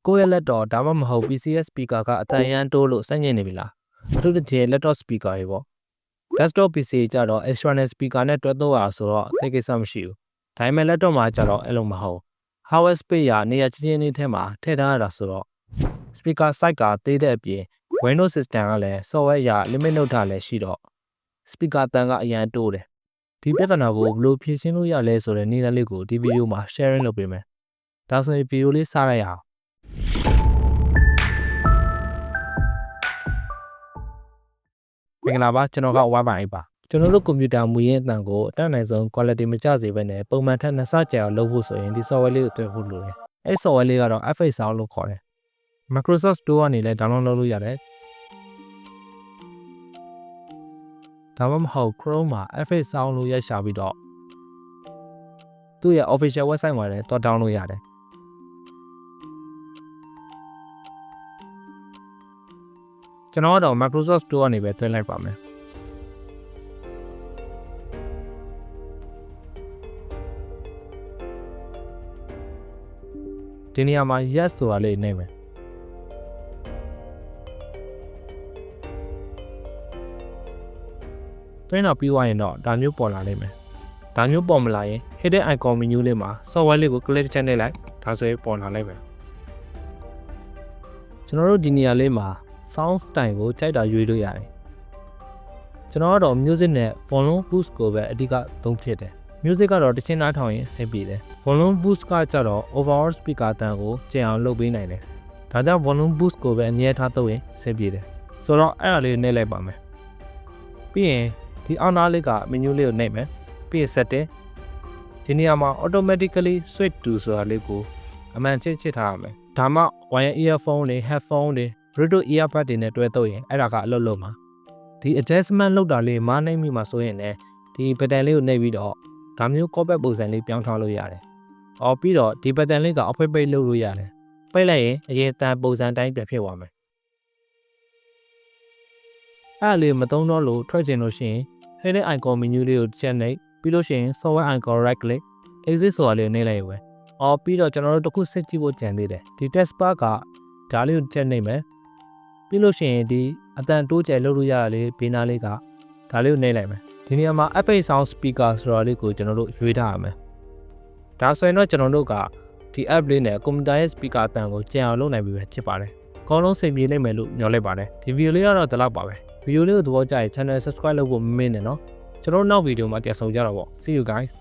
ကိုယ့်ရဲ့ laptop ဒါမှမဟုတ် PC ရဲ့ speaker ကအတန်ရမ်းတိုးလို့စက်ညစ်နေပြီလားအထူးသဖြင့် laptop speaker တွေပေါ့ desktop PC ကြတော့ external speaker နဲ့တွဲသုံးရဆိုတော့သိကိစ္စမရှိဘူးဒါပေမဲ့ laptop မှာကြတော့အဲ့လိုမဟုတ် hardware space ရနေရာချင်းချင်းလေးထဲမှာထည့်ထားရတာဆိုတော့ speaker size ကသေးတဲ့အပြင် Windows system ကလည်း software ရ limit လုပ်ထားလည်းရှိတော့ speaker တန်ကအရန်တိုးတယ်ဒီပြဿနာကိုဘယ်လိုဖြေရှင်းလို့ရလဲဆိုတဲ့နည်းလမ်းလေးကိုဒီဗီဒီယိုမှာ sharing လုပ်ပေးမယ်ဒါဆိုရင်ဗီဒီယိုလေးစလိုက်ရအောင်မင်္ဂလာပါကျွန်တော်က Wi-Fi ပါကျွန်တော်တို့ကွန်ပျူတာမူရင်းအတန်ကိုအတတ်နိုင်ဆုံး quality မကျစေဘဲနဲ့ပုံမှန်ထက်2ဆကျအောင်လုပ်ဖို့ဆိုရင်ဒီ software လေးကိုတွဲဖို့လိုတယ်အဲ့ software လေးကတော့ FH Sound လို့ခေါ်တယ် Microsoft Store ကနေလည်း download လုပ်လို့ရတယ်ဒါမှမဟုတ် Chrome မှာ FH Sound လို့ရိုက်ရှာပြီးတော့သူ့ရဲ့ official website မှာလည်းတော့ download ရတယ်ကျွန်တော်ကတော့ Microsoft Store ကနေပဲသွင်းလိုက်ပါမယ်ဒီနေရာမှာ yes ဆိုတာလေးနှိပ်မယ်သွင်းတော့ပြီးသွားရင်တော့ဒါမျိုးပေါ်လာလိမ့်မယ်ဒါမျိုးပေါ်မလာရင် hidden icon menu လေးမှာ software လေးကို click ချက်နှိပ်လိုက်ဒါဆိုရင်ပေါ်လာလိမ့်မယ်ကျွန်တော်တို့ဒီနေရာလေးမှာ sound style ကိုကြိုက်တာရွေးလို့ရတယ်ကျွန်တော်ကတော့ music နဲ့ volume boost ကိုပဲအဓိကသုံးဖြစ်တယ် music ကတော့တချင်းနားထောင်ရင်အဆင်ပြေတယ် volume boost ကကြတော့ overall speaker အတန်ကိုကျယ်အောင်လုပ်ပေးနိုင်တယ်ဒါကြောင့် volume boost ကိုပဲအမြဲထားသုံးရင်အဆင်ပြေတယ်ဆိုတော့အဲ့ဒါလေးနှိပ်လိုက်ပါမယ်ပြီးရင်ဒီအောက်နားလေးက menu လေးကိုနှိပ်မယ်ပြီးရင် setting ဒီနေရာမှာ automatically switch to ဆိုတာလေးကိုအမှန်ချစ်ထားရမယ်ဒါမှ wire earphone တွေ headphone တွေ Bluetooth earbud တွေနဲ့တွဲသုံးရင်အဲ့ဒါကအလုပ်လုပ်မှာဒီ adjustment လုပ်တာလေးမားနှိပ်မိမှာဆိုရင်လည်းဒီ button လေးကိုနှိပ်ပြီးတော့ဒါမျိုး copy ပုံစံလေးပြောင်းထားလို့ရတယ်။အော်ပြီးတော့ဒီ button လေးက off ပိတ်လုပ်လို့ရတယ်။ပိတ်လိုက်ရင်အရင်တန်ပုံစံတိုင်းပြန်ဖြစ်သွားမယ်။အဲ့ဒါလေးမသုံးတော့လို့ထွက်ချင်လို့ရှိရင် hidden icon menu လေးကိုချက်နှိပ်ပြီးလို့ရှိရင် software icon right click exit ဆိုတာလေးကိုနှိပ်လိုက်ရွယ်။အော်ပြီးတော့ကျွန်တော်တို့တစ်ခုစစ်ကြည့်ဖို့ကြံသေးတယ်။ဒီ test bar ကဒါလေးကိုချက်နှိပ်မယ်။ပြီးလို့ရှိရင်ဒီအတန်တိုးကျယ်လုပ်လို့ရတာလေးဘေးနားလေးကဒါလေးကိုနှိပ်လိုက်မယ်ဒီနေရာမှာ FH Sound Speaker ဆိုတာလေးကိုကျွန်တော်တို့ရွေးထားရမယ်ဒါဆိုရင်တော့ကျွန်တော်တို့ကဒီ app လေးနဲ့ကွန်ပျူတာရဲ့ speaker အတန်ကိုကျယ်အောင်လုပ်နိုင်ပြီပဲဖြစ်ပါတယ်အကောင်းဆုံးစိတ်ပြေနိုင်မယ်လို့ညွှန်လိုက်ပါတယ်ဒီဗီဒီယိုလေးကတော့ဒီလောက်ပါပဲဗီဒီယိုလေးကိုသဘောကျရင် channel subscribe လုပ်ဖို့မမေ့နဲ့နော်ကျွန်တော်တို့နောက်ဗီဒီယိုမှာပြန်ဆုံကြတော့ပေါ့ see you guys